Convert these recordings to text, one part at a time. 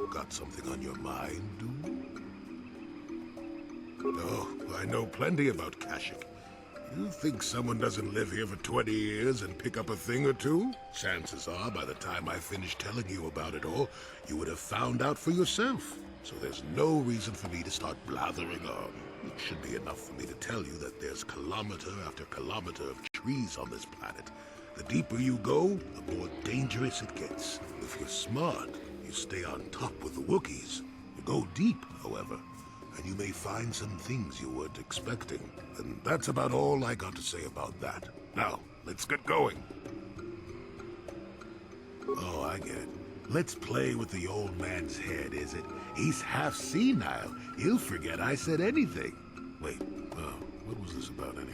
Got something on your mind, dude? Oh, I know plenty about Kashyyyk. You think someone doesn't live here for 20 years and pick up a thing or two? Chances are, by the time I finish telling you about it all, you would have found out for yourself. So there's no reason for me to start blathering on. It should be enough for me to tell you that there's kilometer after kilometer of trees on this planet. The deeper you go, the more dangerous it gets. If you're smart, you stay on top with the Wookiees. You go deep, however, and you may find some things you weren't expecting. And that's about all I got to say about that. Now, let's get going. Oh, I get it. Let's play with the old man's head, is it? He's half senile. He'll forget I said anything. Wait, what was this about anyway?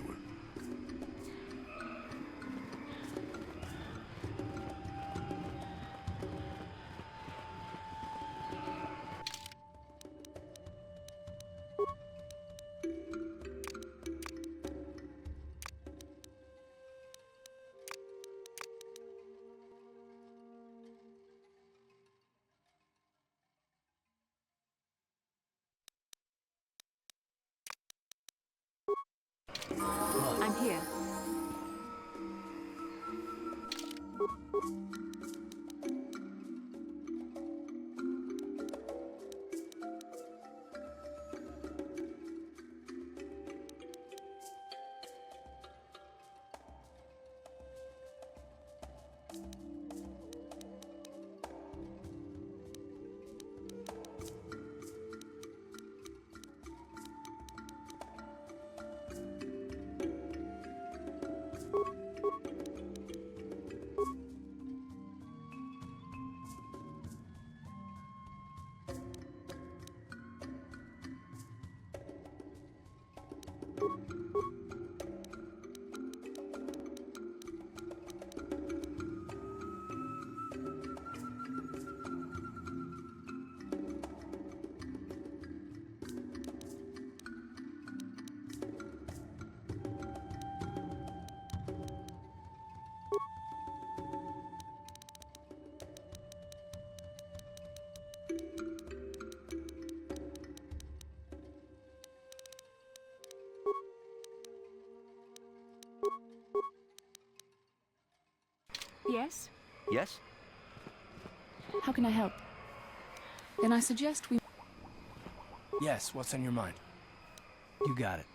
I'm here. Yes? Yes? How can I help? Then I suggest we... Yes, what's on your mind? You got it.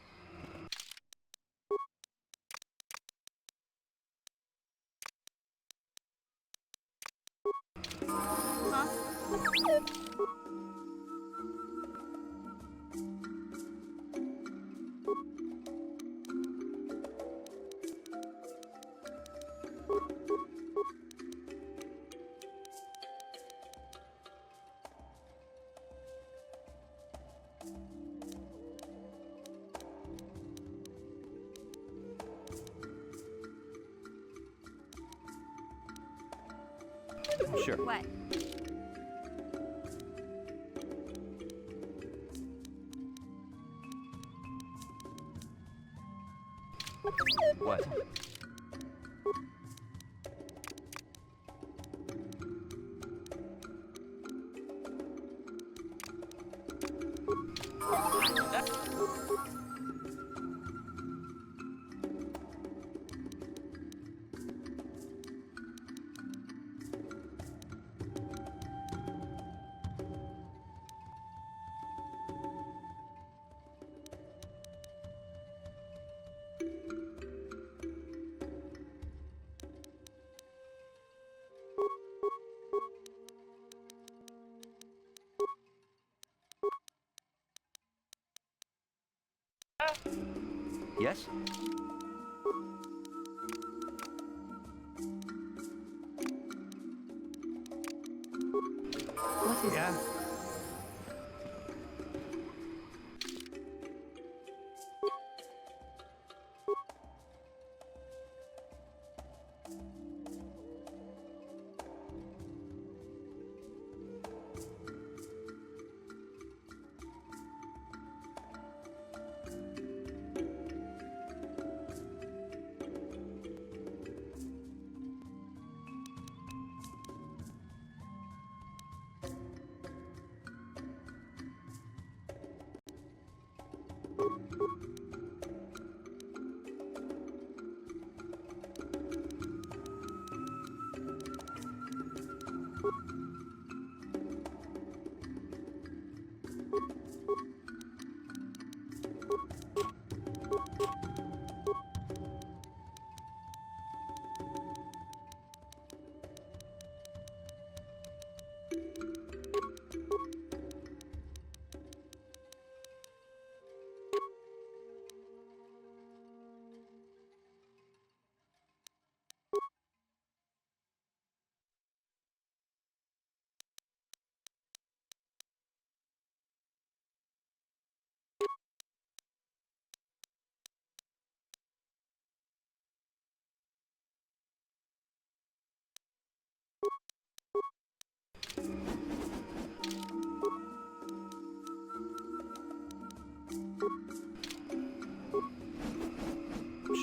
Sure. What? What? Yes? What is Yeah? it?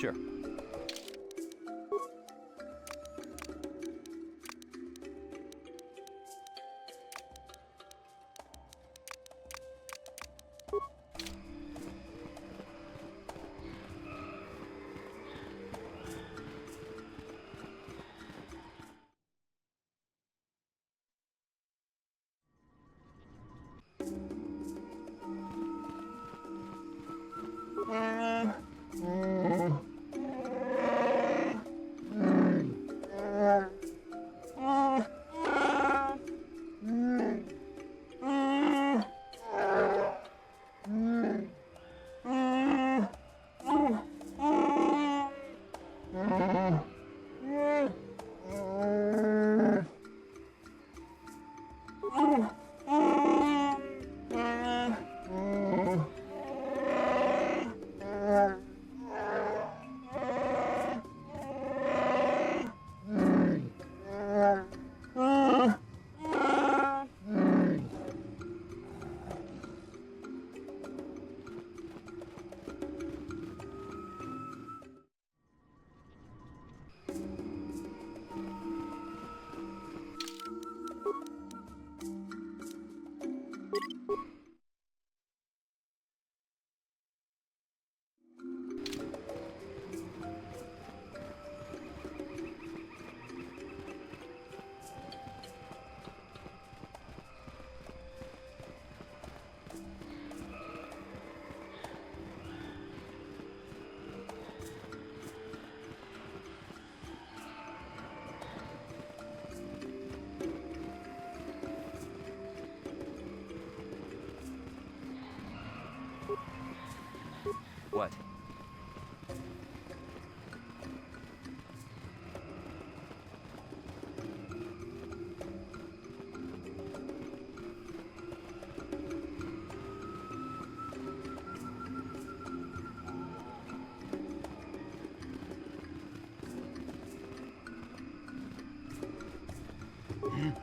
Sure. What? And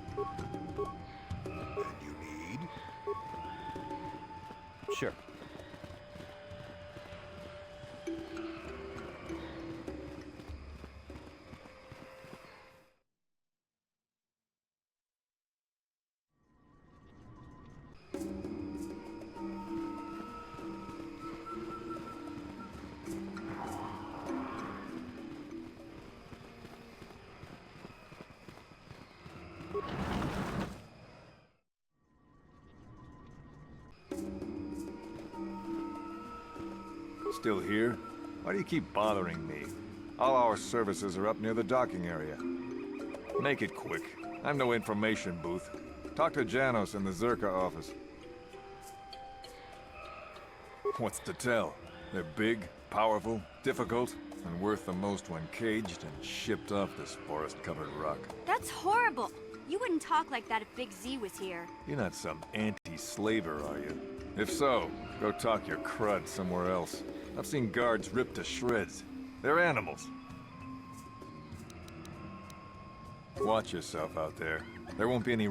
you need? Sure. Still here? Why do you keep bothering me? All our services are up near the docking area. Make it quick. I'm no information booth. Talk to Janos in the Zerka office. What's to tell? They're big, powerful, difficult, and worth the most when caged and shipped off this forest-covered rock. That's horrible! You wouldn't talk like that if Big Z was here. You're not some anti-slaver, are you? If so, go talk your crud somewhere else. I've seen guards ripped to shreds. They're animals. Watch yourself out there. There won't be any...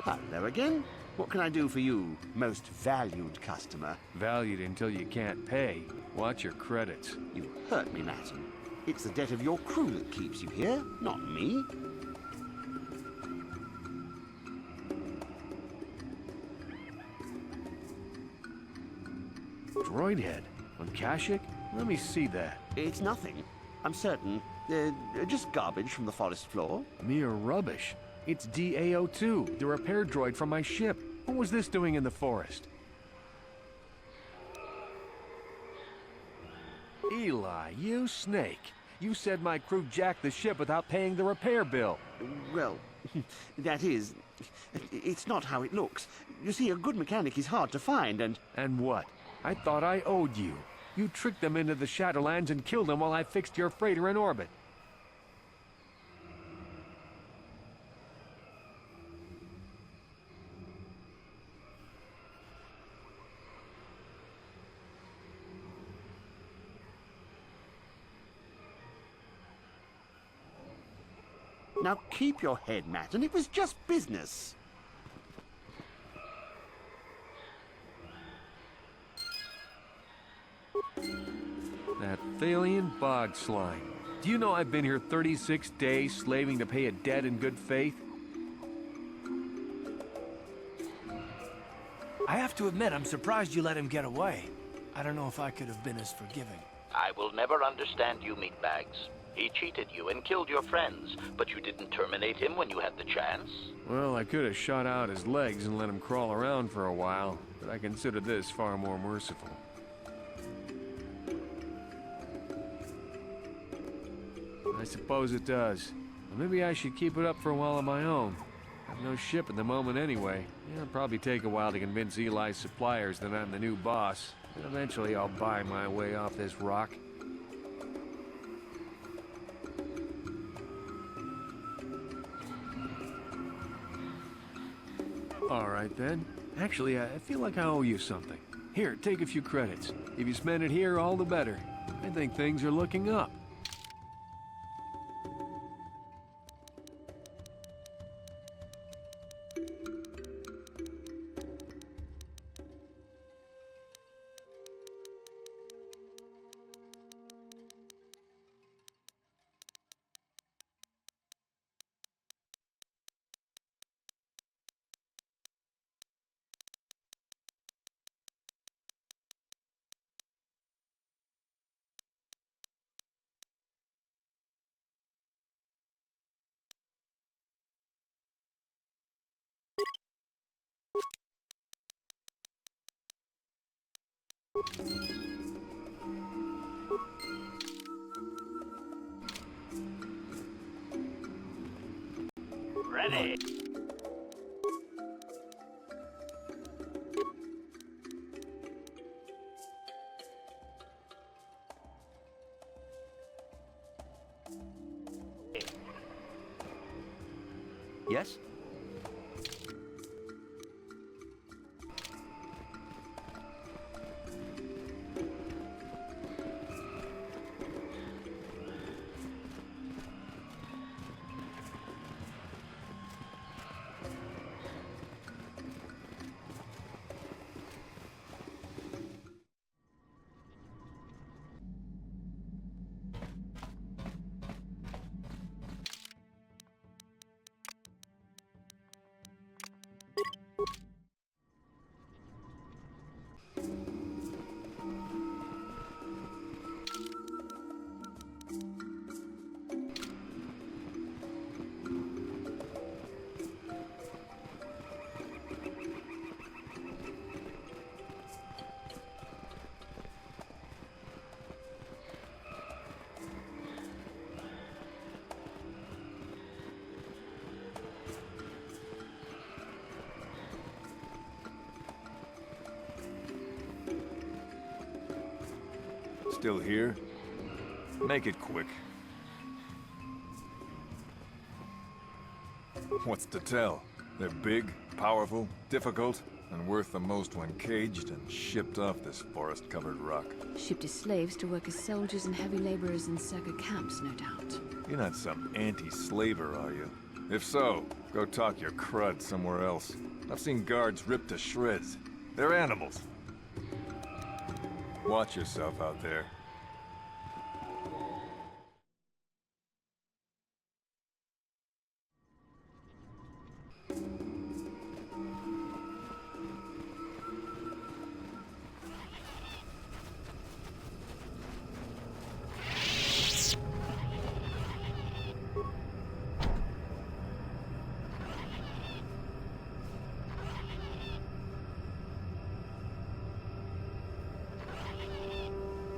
Hello again. What can I do for you, most valued customer? Valued until you can't pay. Watch your credits. You hurt me, Madam. It's the debt of your crew that keeps you here, not me. Droid head? On Kashyyyk? Let me see that. It's nothing. I'm certain. Just garbage from the forest floor. Mere rubbish. It's DAO2, the repair droid from my ship. What was this doing in the forest? Eli, you snake. You said my crew jacked the ship without paying the repair bill. Well, that is... It's not how it looks. You see, a good mechanic is hard to find, and... And what? I thought I owed you. You tricked them into the Shadowlands and killed them while I fixed your freighter in orbit. Now keep your head, Matt, and it was just business. That Thalian bog slime. Do you know I've been here 36 days slaving to pay a debt in good faith? I have to admit, I'm surprised you let him get away. I don't know if I could have been as forgiving. I will never understand you meatbags. He cheated you and killed your friends, but you didn't terminate him when you had the chance. Well, I could have shot out his legs and let him crawl around for a while, but I consider this far more merciful. I suppose it does. But maybe I should keep it up for a while on my own. I have no ship at the moment anyway. It'll probably take a while to convince Eli's suppliers that I'm the new boss. But eventually I'll buy my way off this rock. All right then. Actually, I feel like I owe you something. Here, take a few credits. If you spend it here, all the better. I think things are looking up. Ready. Yes? Still here? Make it quick. What's to tell? They're big, powerful, difficult. and worth the most when caged and shipped off this forest-covered rock. Shipped as slaves to work as soldiers and heavy laborers in circa camps, no doubt. You're not some anti-slaver, are you? If so, go talk your crud somewhere else. I've seen guards ripped to shreds. They're animals. Watch yourself out there.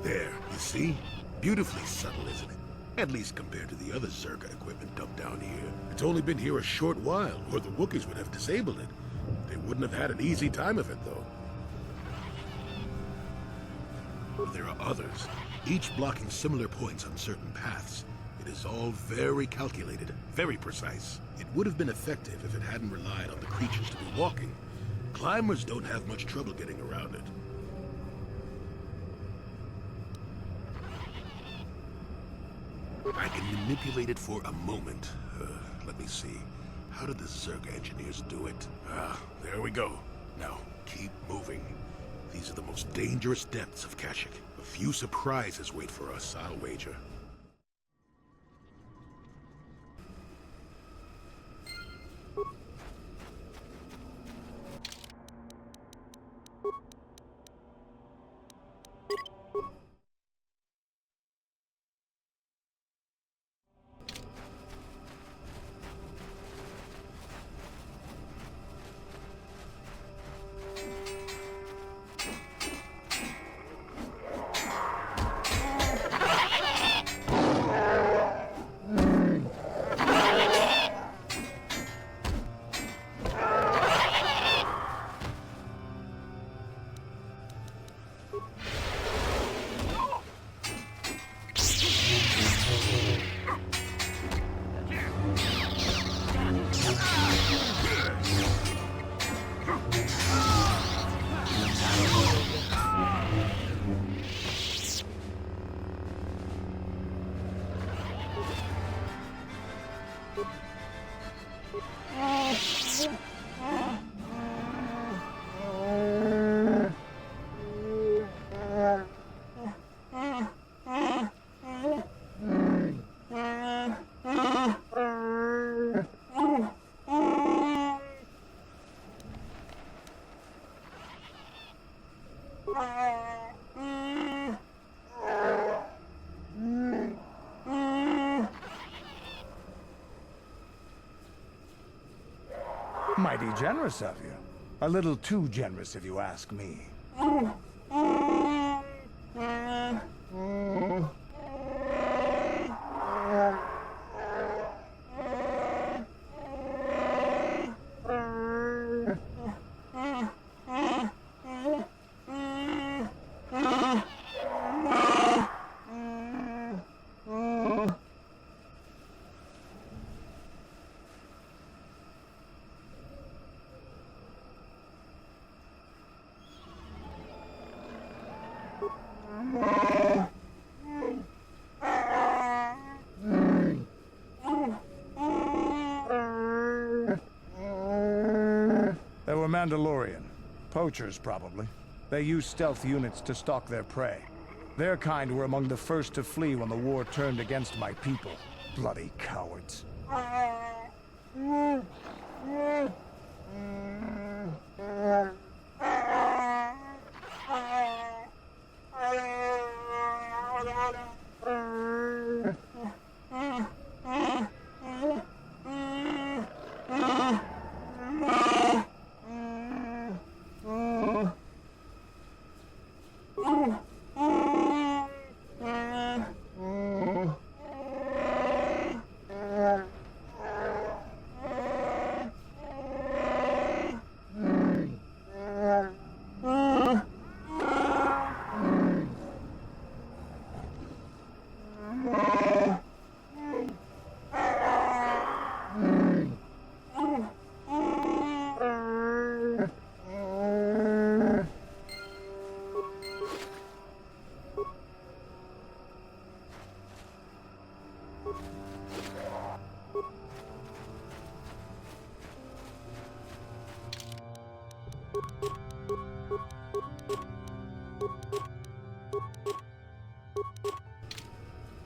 There, you see? Beautifully subtle, isn't it? At least compared to the other Zerga equipment dumped down here. It's only been here a short while, or the Wookiees would have disabled it. They wouldn't have had an easy time of it, though. There are others, each blocking similar points on certain paths. It is all very calculated, very precise. It would have been effective if it hadn't relied on the creatures to be walking. Climbers don't have much trouble getting around it. I can manipulate it for a moment. Let me see. How did the Zerg engineers do it? There we go. Now, keep moving. These are the most dangerous depths of Kashyyyk. A few surprises wait for us, I'll wager. Mighty generous of you. A little too generous, if you ask me. They were Mandalorian. Poachers, probably. They used stealth units to stalk their prey. Their kind were among the first to flee when the war turned against my people. Bloody cowards.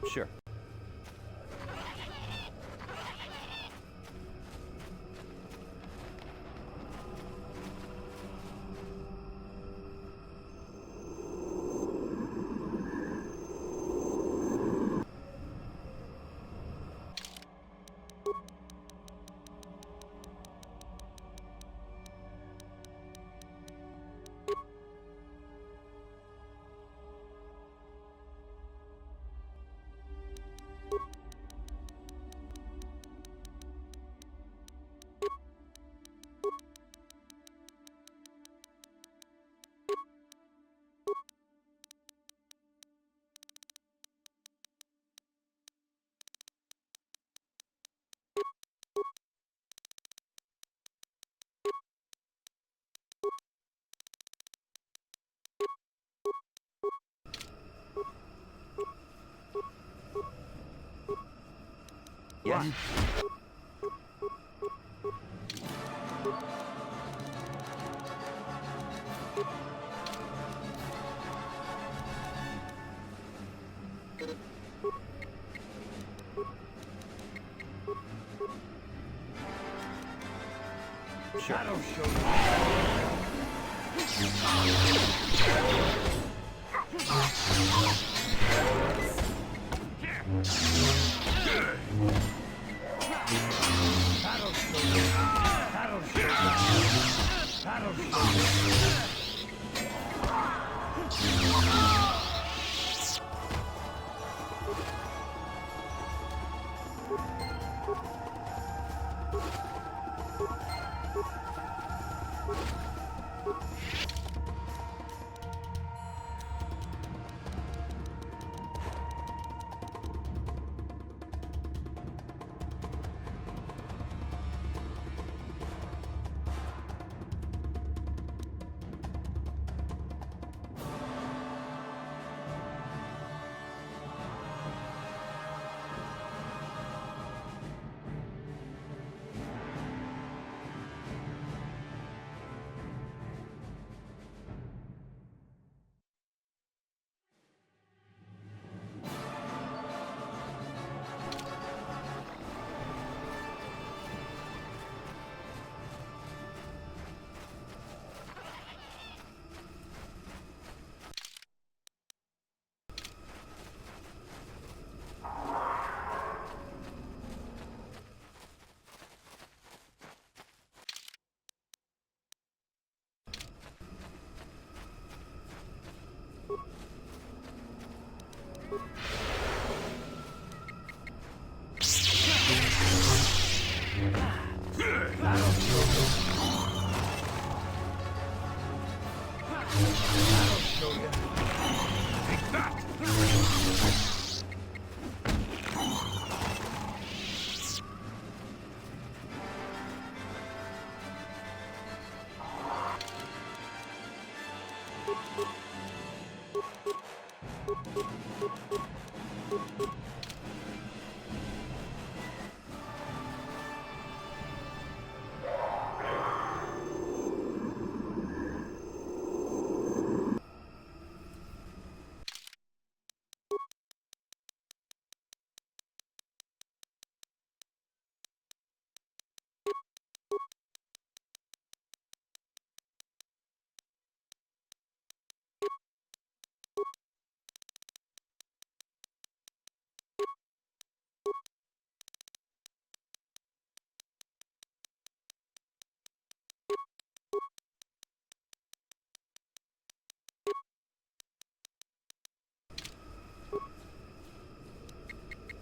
Sure. Yes. Sure.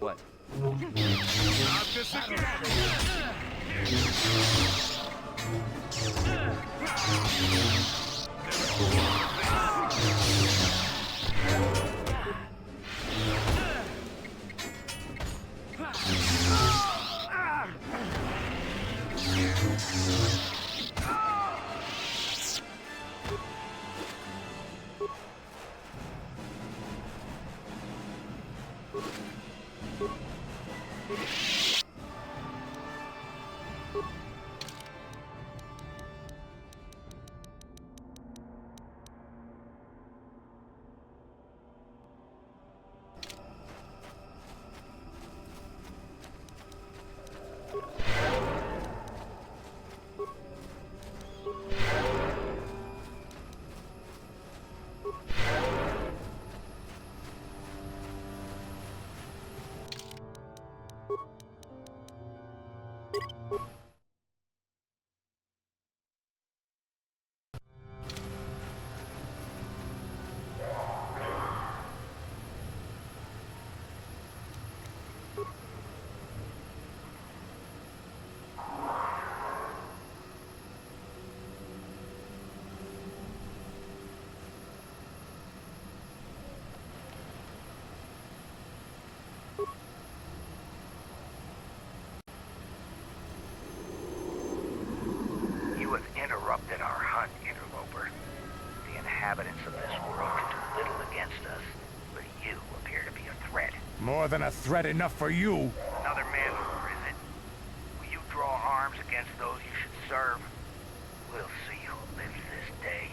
What? More than a threat enough for you. Another manhunter, is it? Will you draw arms against those you should serve? We'll see who lives this day.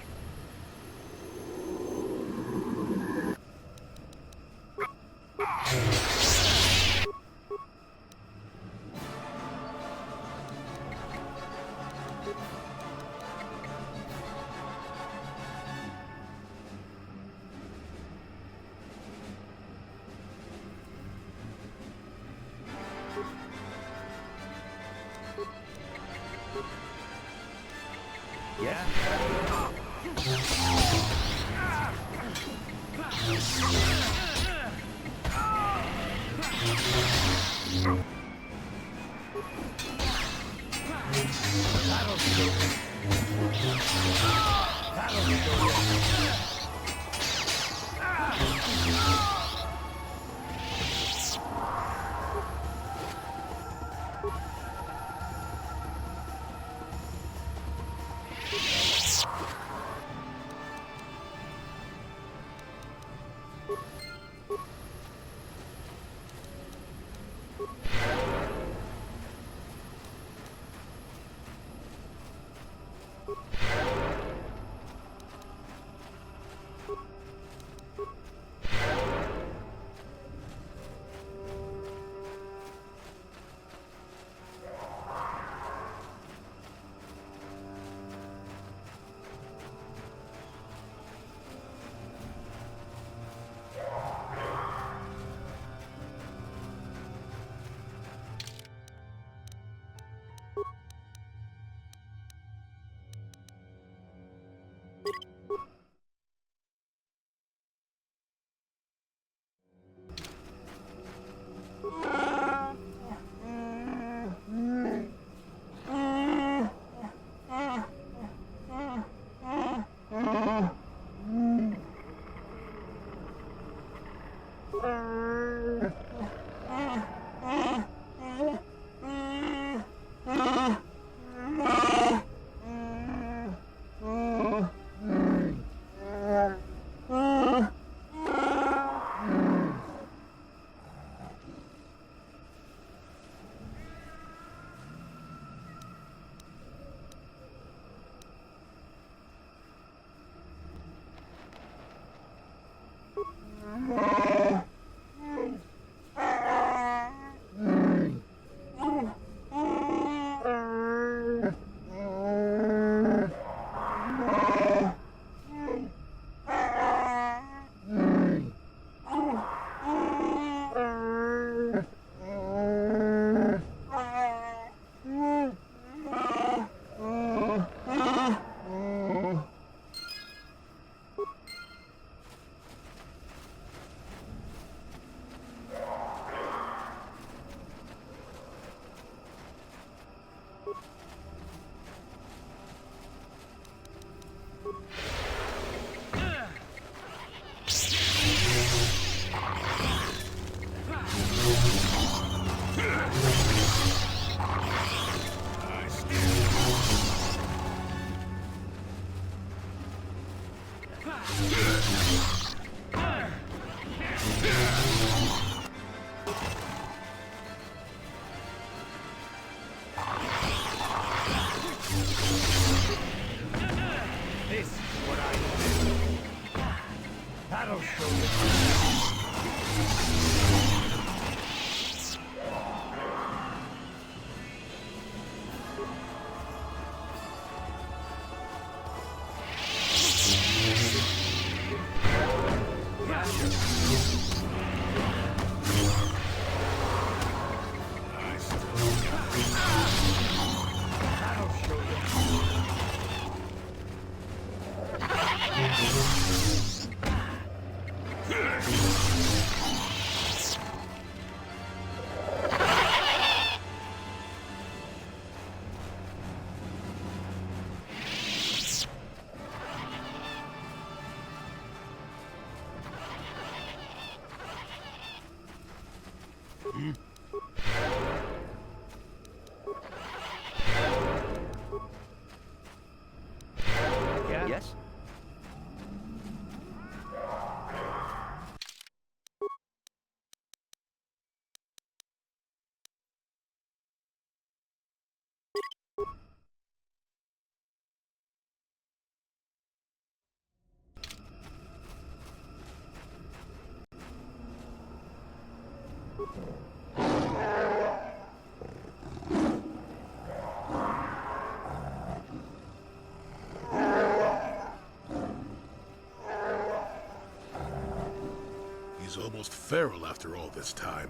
He's almost feral after all this time.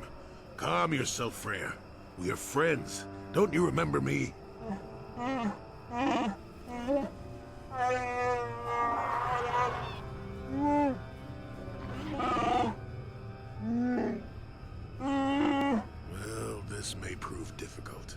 Calm yourself, Freya. We are friends. Don't you remember me? Well, this may prove difficult.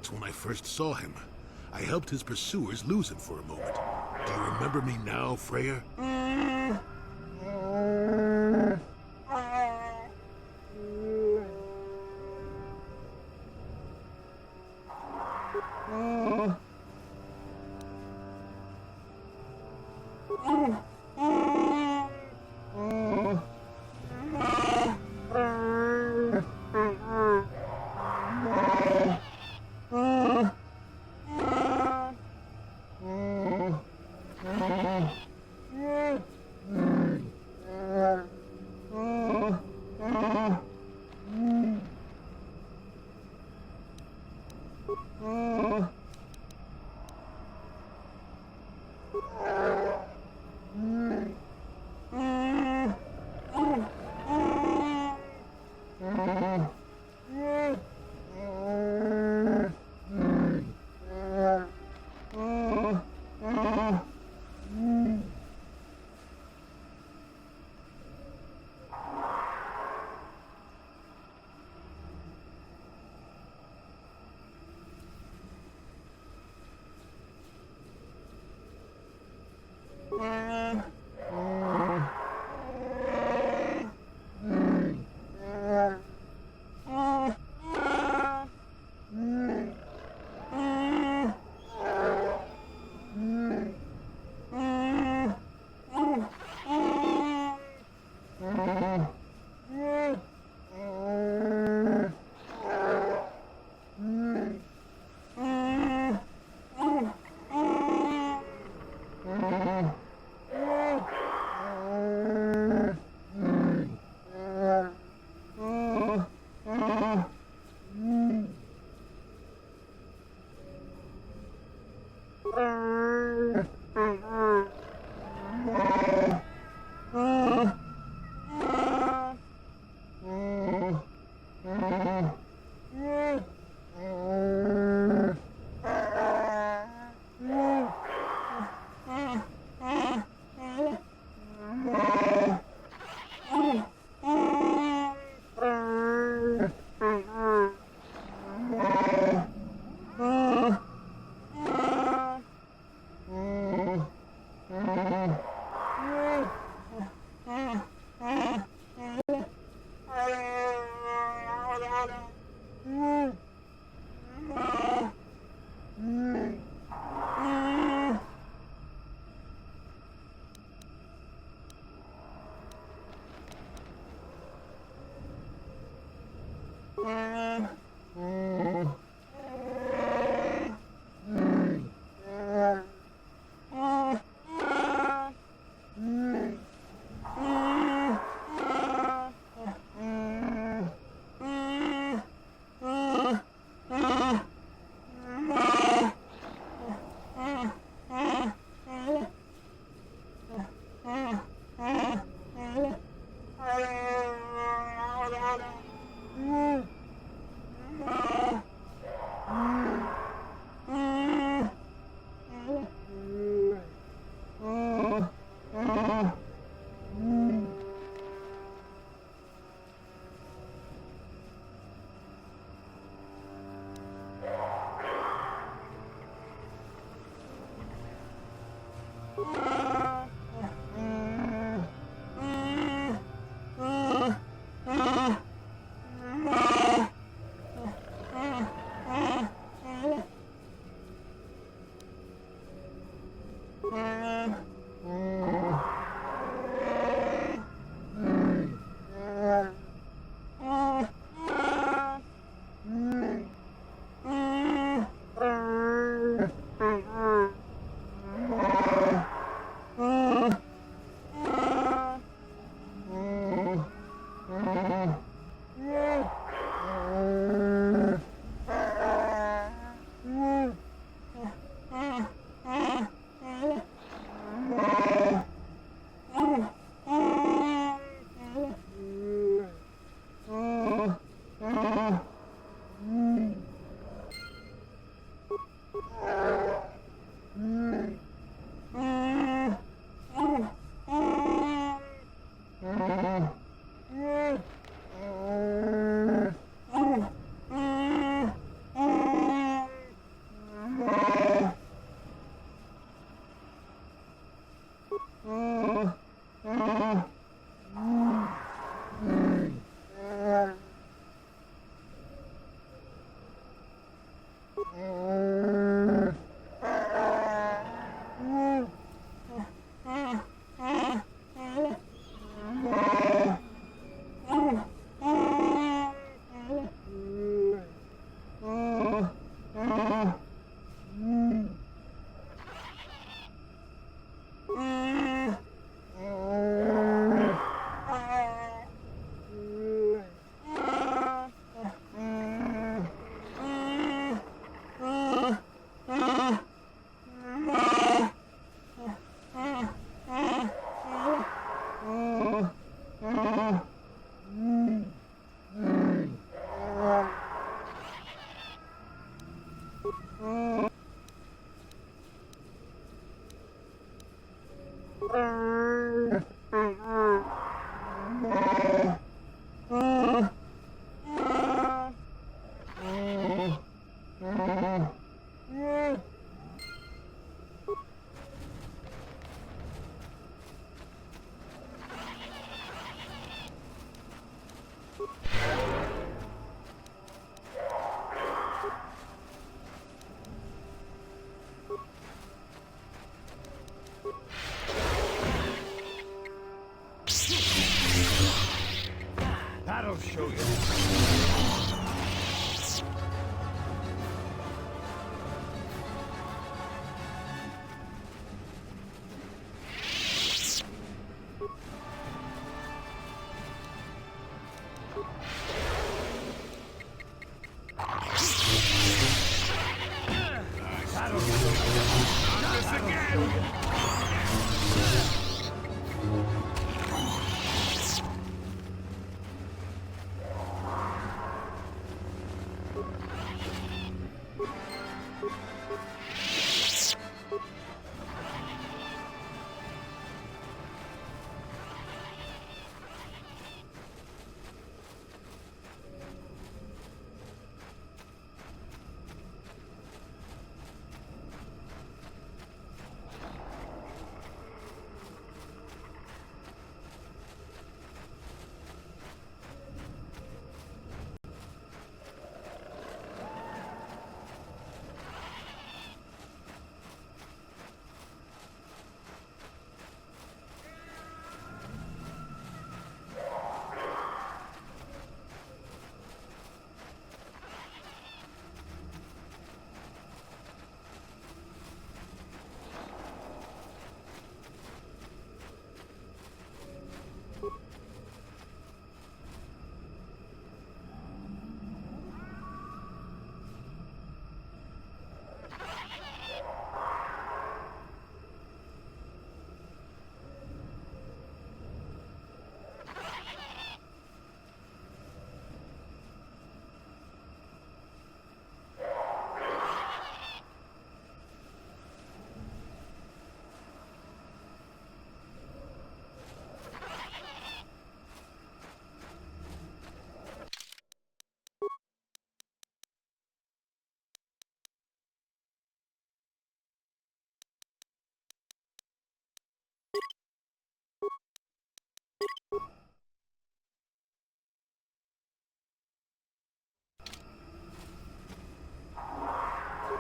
That's when I first saw him. I helped his pursuers lose him for a moment. Do you remember me now, Freya?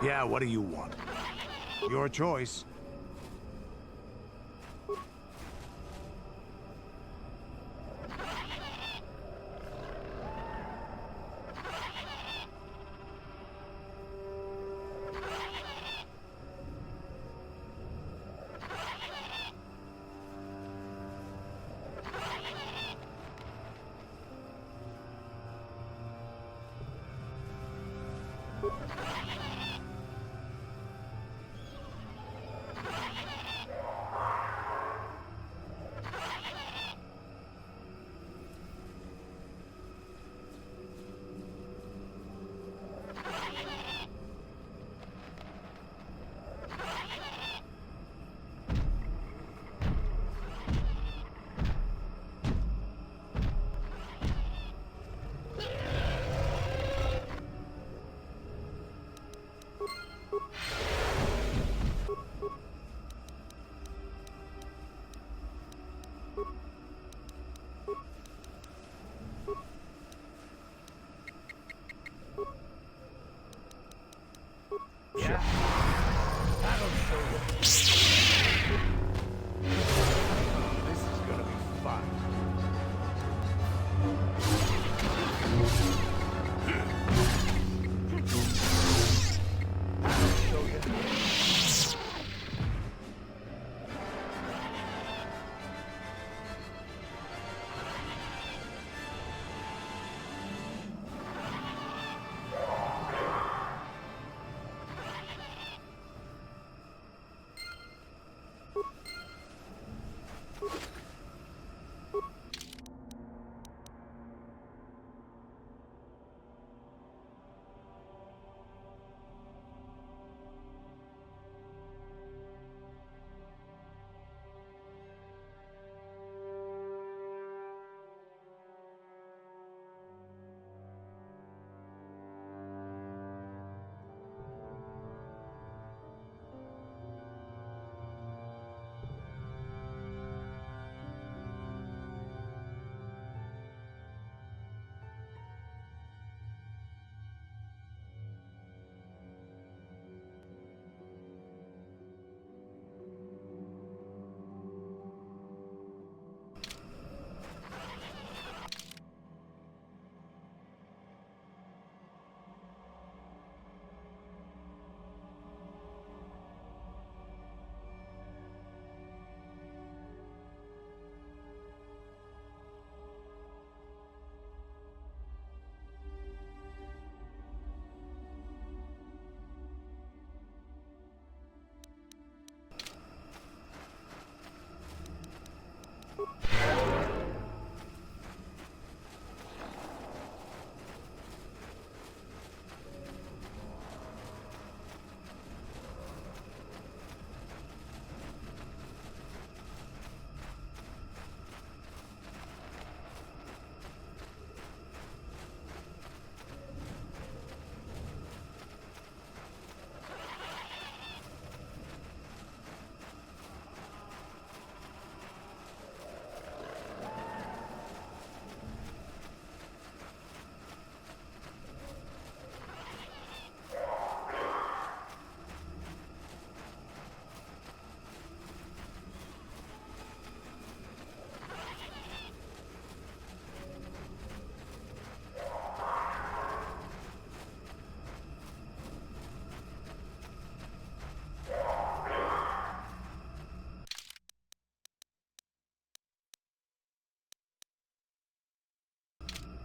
Yeah, what do you want? Your choice.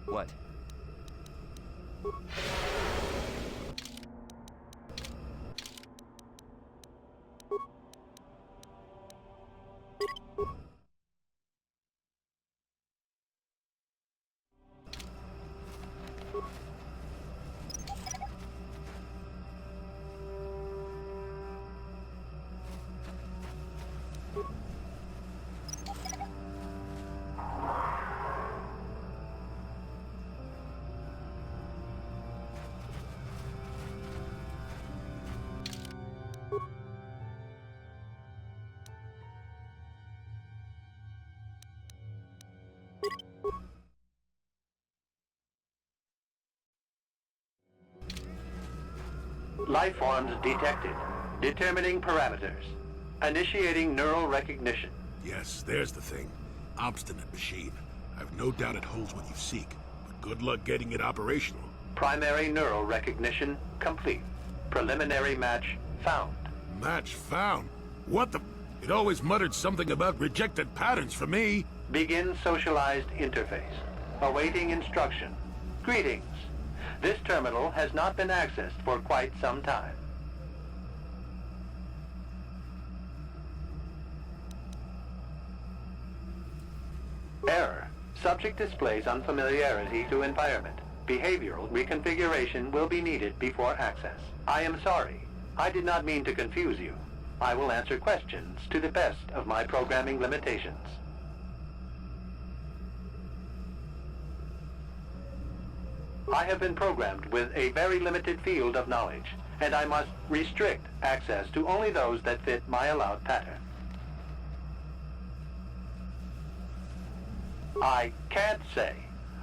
What? Life forms detected. Determining parameters. Initiating neural recognition. Yes, there's the thing. Obstinate machine. I've no doubt it holds what you seek, but good luck getting it operational. Primary neural recognition complete. Preliminary match found. Match found? What the... It always muttered something about rejected patterns for me. Begin socialized interface. Awaiting instruction. Greetings. This terminal has not been accessed for quite some time. Error. Subject displays unfamiliarity to environment. Behavioral reconfiguration will be needed before access. I am sorry. I did not mean to confuse you. I will answer questions to the best of my programming limitations. I have been programmed with a very limited field of knowledge, and I must restrict access to only those that fit my allowed pattern. I can't say.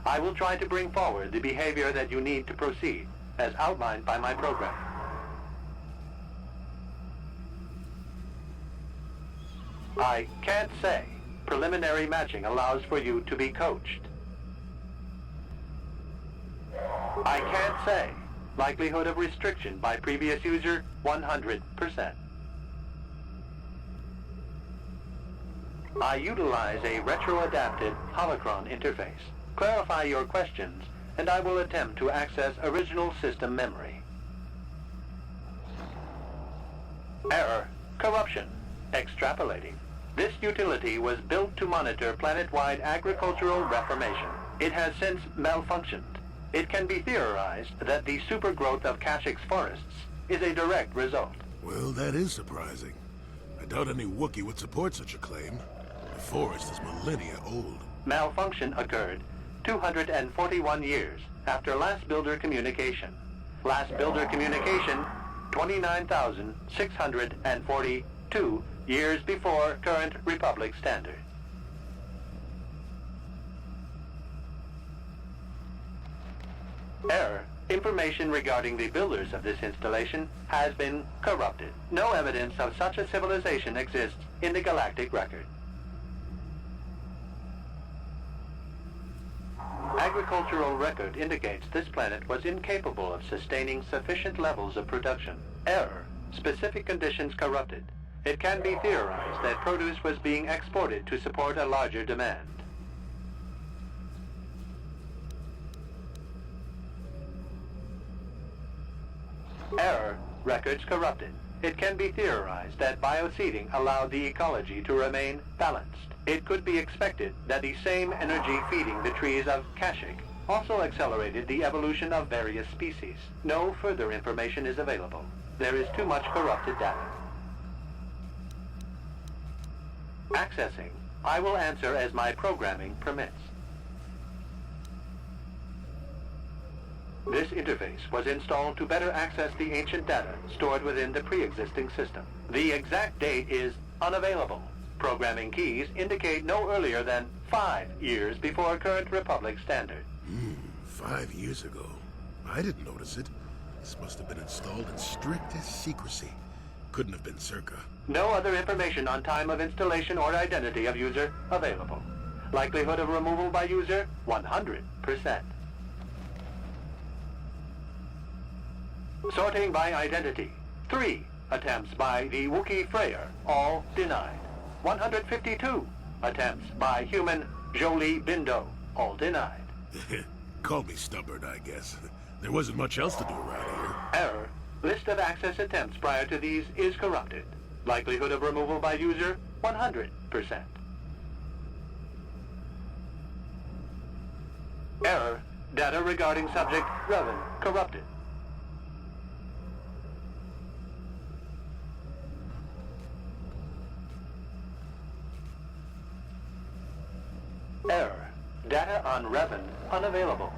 I will try to bring forward the behavior that you need to proceed, as outlined by my program. I can't say. Preliminary matching allows for you to be coached. I can't say. Likelihood of restriction by previous user, 100%. I utilize a retro-adapted holocron interface. Clarify your questions, and I will attempt to access original system memory. Error. Corruption. Extrapolating. This utility was built to monitor planet-wide agricultural reformation. It has since malfunctioned. It can be theorized that the supergrowth of Kashyyyk forests is a direct result. Well, that is surprising. I doubt any Wookiee would support such a claim. The forest is millennia old. Malfunction occurred 241 years after last builder communication. Last builder communication, 29,642 years before current Republic standard. Error. Information regarding the builders of this installation has been corrupted. No evidence of such a civilization exists in the galactic record. Agricultural record indicates this planet was incapable of sustaining sufficient levels of production. Error. Specific conditions corrupted. It can be theorized that produce was being exported to support a larger demand. Error. Records corrupted. It can be theorized that bioseeding allowed the ecology to remain balanced. It could be expected that the same energy feeding the trees of Kashyyyk also accelerated the evolution of various species. No further information is available. There is too much corrupted data. Accessing. I will answer as my programming permits. This interface was installed to better access the ancient data stored within the pre-existing system. The exact date is unavailable. Programming keys indicate no earlier than 5 years before current Republic standard. 5 years ago. I didn't notice it. This must have been installed in strictest secrecy. Couldn't have been circa. No other information on time of installation or identity of user available. Likelihood of removal by user, 100%. Sorting by identity. 3 attempts by the Wookiee Freyer, all denied. 152 attempts by human Jolie Bindo, all denied. Call me stubborn, I guess. There wasn't much else to do around here. Error. List of access attempts prior to these is corrupted. Likelihood of removal by user, 100%. Error. Data regarding subject, Revan, corrupted. Error. Data on Revan unavailable.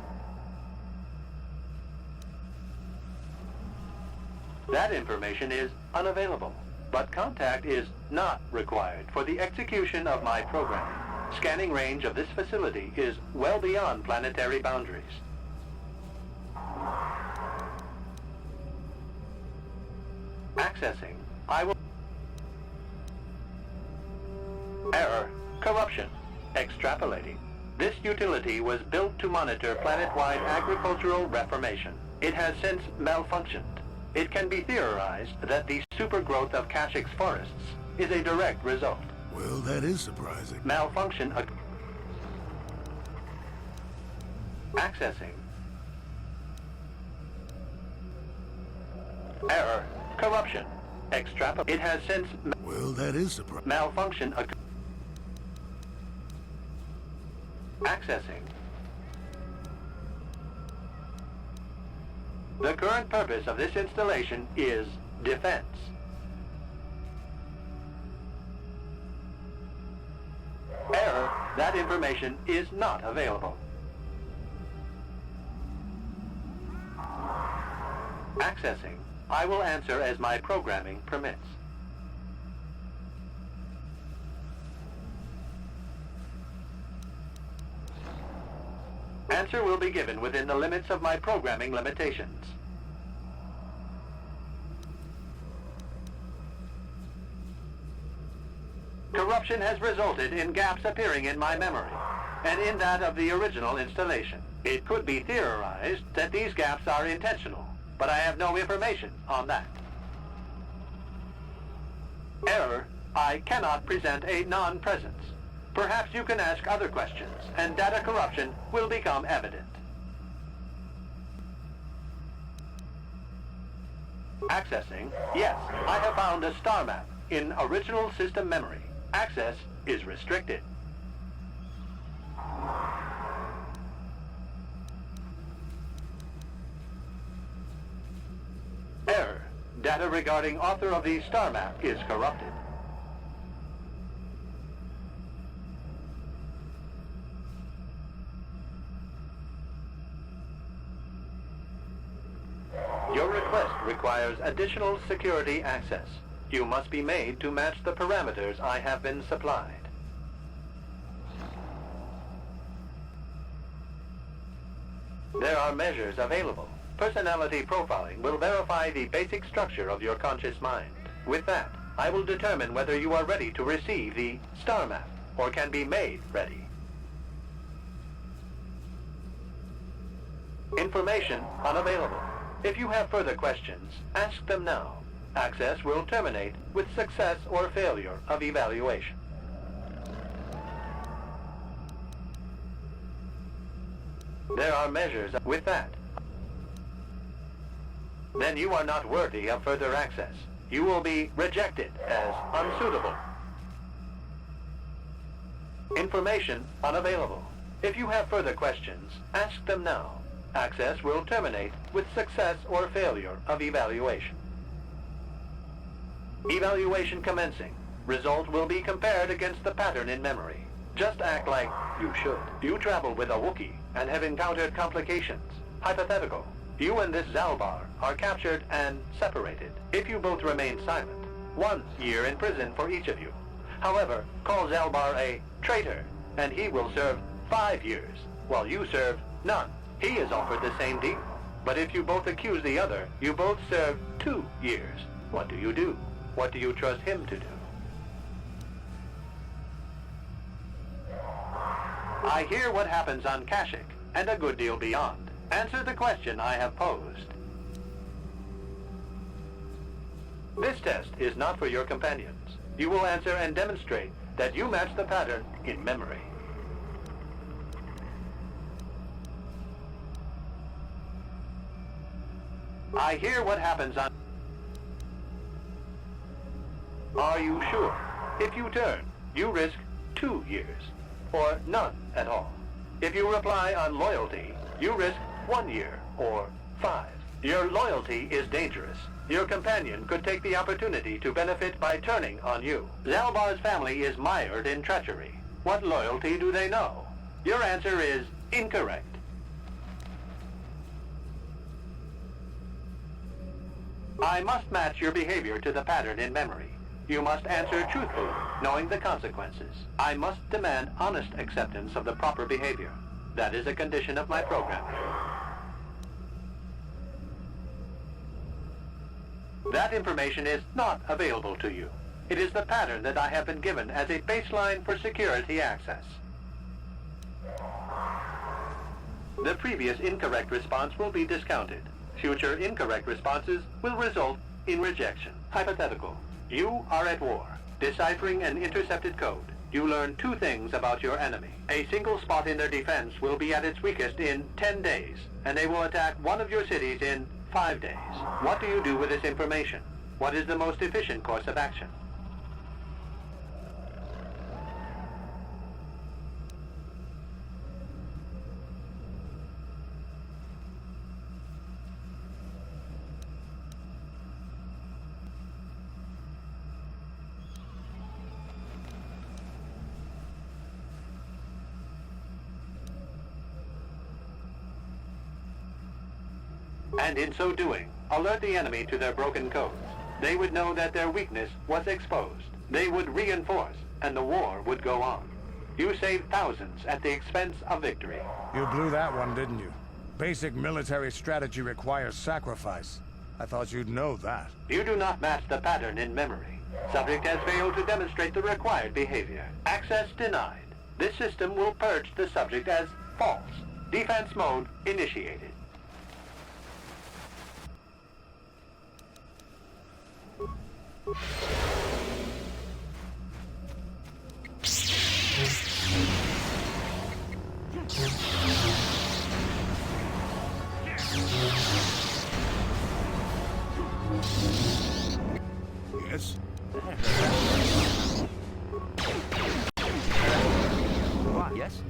That information is unavailable, but contact is not required for the execution of my program. Scanning range of this facility is well beyond planetary boundaries. Accessing. I will... Error. Corruption. Extrapolating. This utility was built to monitor planet-wide agricultural reformation. It has since malfunctioned. It can be theorized that the supergrowth of Kashyyyk forests is a direct result. Well, that is surprising. Malfunction... Accessing. Error. Corruption. It has since... Well, that is surprising. Malfunction... Accessing. The current purpose of this installation is defense. Error. That information is not available. Accessing. I will answer as my programming permits. Answer will be given within the limits of my programming limitations. Corruption has resulted in gaps appearing in my memory, and in that of the original installation. It could be theorized that these gaps are intentional, but I have no information on that. Error. I cannot present a non-presence. Perhaps you can ask other questions, and data corruption will become evident. Accessing. Yes, I have found a star map in original system memory. Access is restricted. Error. Data regarding author of the star map is corrupted. Your request requires additional security access. You must be made to match the parameters I have been supplied. There are measures available. Personality profiling will verify the basic structure of your conscious mind. With that, I will determine whether you are ready to receive the star map or can be made ready. Information unavailable. If you have further questions, ask them now. Access will terminate with success or failure of evaluation. There are measures with that. Then you are not worthy of further access. You will be rejected as unsuitable. Information unavailable. If you have further questions, ask them now. Access will terminate with success or failure of evaluation. Evaluation commencing. Result will be compared against the pattern in memory. Just act like you should. You travel with a Wookiee and have encountered complications. Hypothetical. You and this Zalbar are captured and separated. If you both remain silent, 1 year in prison for each of you. However, call Zalbar a traitor, and he will serve 5 years, while you serve none. He is offered the same deal. But if you both accuse the other, you both serve 2 years. What do you do? What do you trust him to do? I hear what happens on Kashyyyk, and a good deal beyond. Answer the question I have posed. This test is not for your companions. You will answer and demonstrate that you match the pattern in memory. I hear what happens on... Are you sure? If you turn, you risk 2 years, or none at all. If you reply on loyalty, you risk 1 year, or 5. Your loyalty is dangerous. Your companion could take the opportunity to benefit by turning on you. Zalbar's family is mired in treachery. What loyalty do they know? Your answer is incorrect. I must match your behavior to the pattern in memory. You must answer truthfully, knowing the consequences. I must demand honest acceptance of the proper behavior. That is a condition of my program. That information is not available to you. It is the pattern that I have been given as a baseline for security access. The previous incorrect response will be discounted. Future incorrect responses will result in rejection. Hypothetical. You are at war, deciphering an intercepted code. You learn 2 things about your enemy. A single spot in their defense will be at its weakest in 10 days, and they will attack one of your cities in 5 days. What do you do with this information? What is the most efficient course of action? And in so doing, alert the enemy to their broken codes. They would know that their weakness was exposed. They would reinforce, and the war would go on. You saved thousands at the expense of victory. You blew that one, didn't you? Basic military strategy requires sacrifice. I thought you'd know that. You do not match the pattern in memory. Subject has failed to demonstrate the required behavior. Access denied. This system will purge the subject as false. Defense mode initiated. Yes? What? Yes?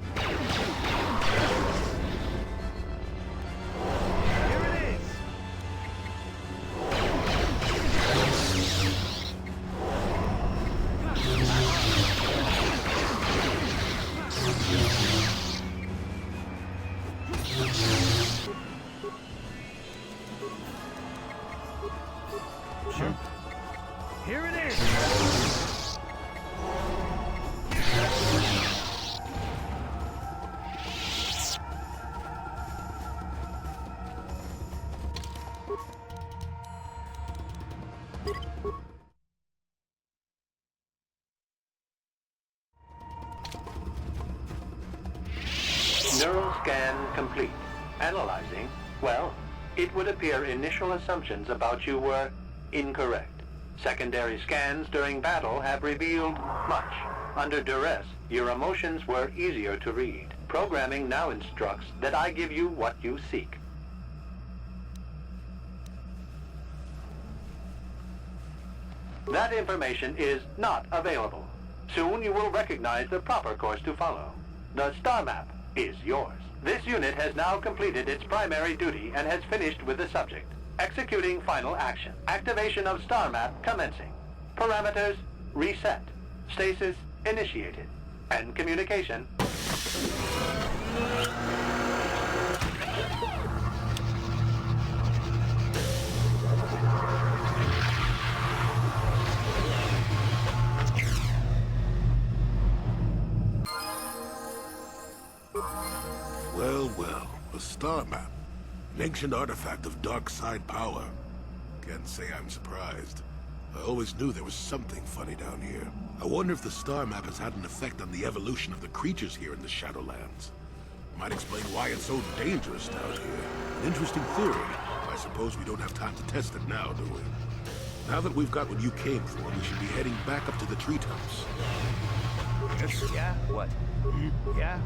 Sure. Here it is! Neural scan complete. Analyzing. Well, it would appear initial assumptions about you were incorrect. Secondary scans during battle have revealed much. Under duress, your emotions were easier to read. Programming now instructs that I give you what you seek. That information is not available. Soon you will recognize the proper course to follow. The star map is yours. This unit has now completed its primary duty and has finished with the subject. Executing final action. Activation of star map commencing. Parameters reset. Stasis initiated. And communication. Well, well, a star map. An ancient artifact of dark side power. Can't say I'm surprised. I always knew there was something funny down here. I wonder if the star map has had an effect on the evolution of the creatures here in the Shadowlands. Might explain why it's so dangerous down here. An interesting theory. I suppose we don't have time to test it now, do we? Now that we've got what you came for, we should be heading back up to the treetops. Yes? Yeah? What? Yeah?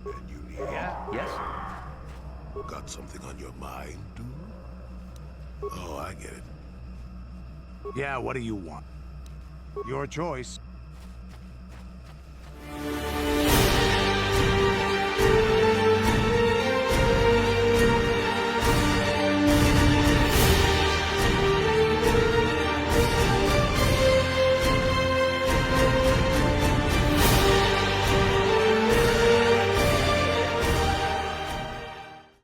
And you need... Yeah? Yes? Got something on your mind, dude? Oh, I get it. Yeah, what do you want? Your choice.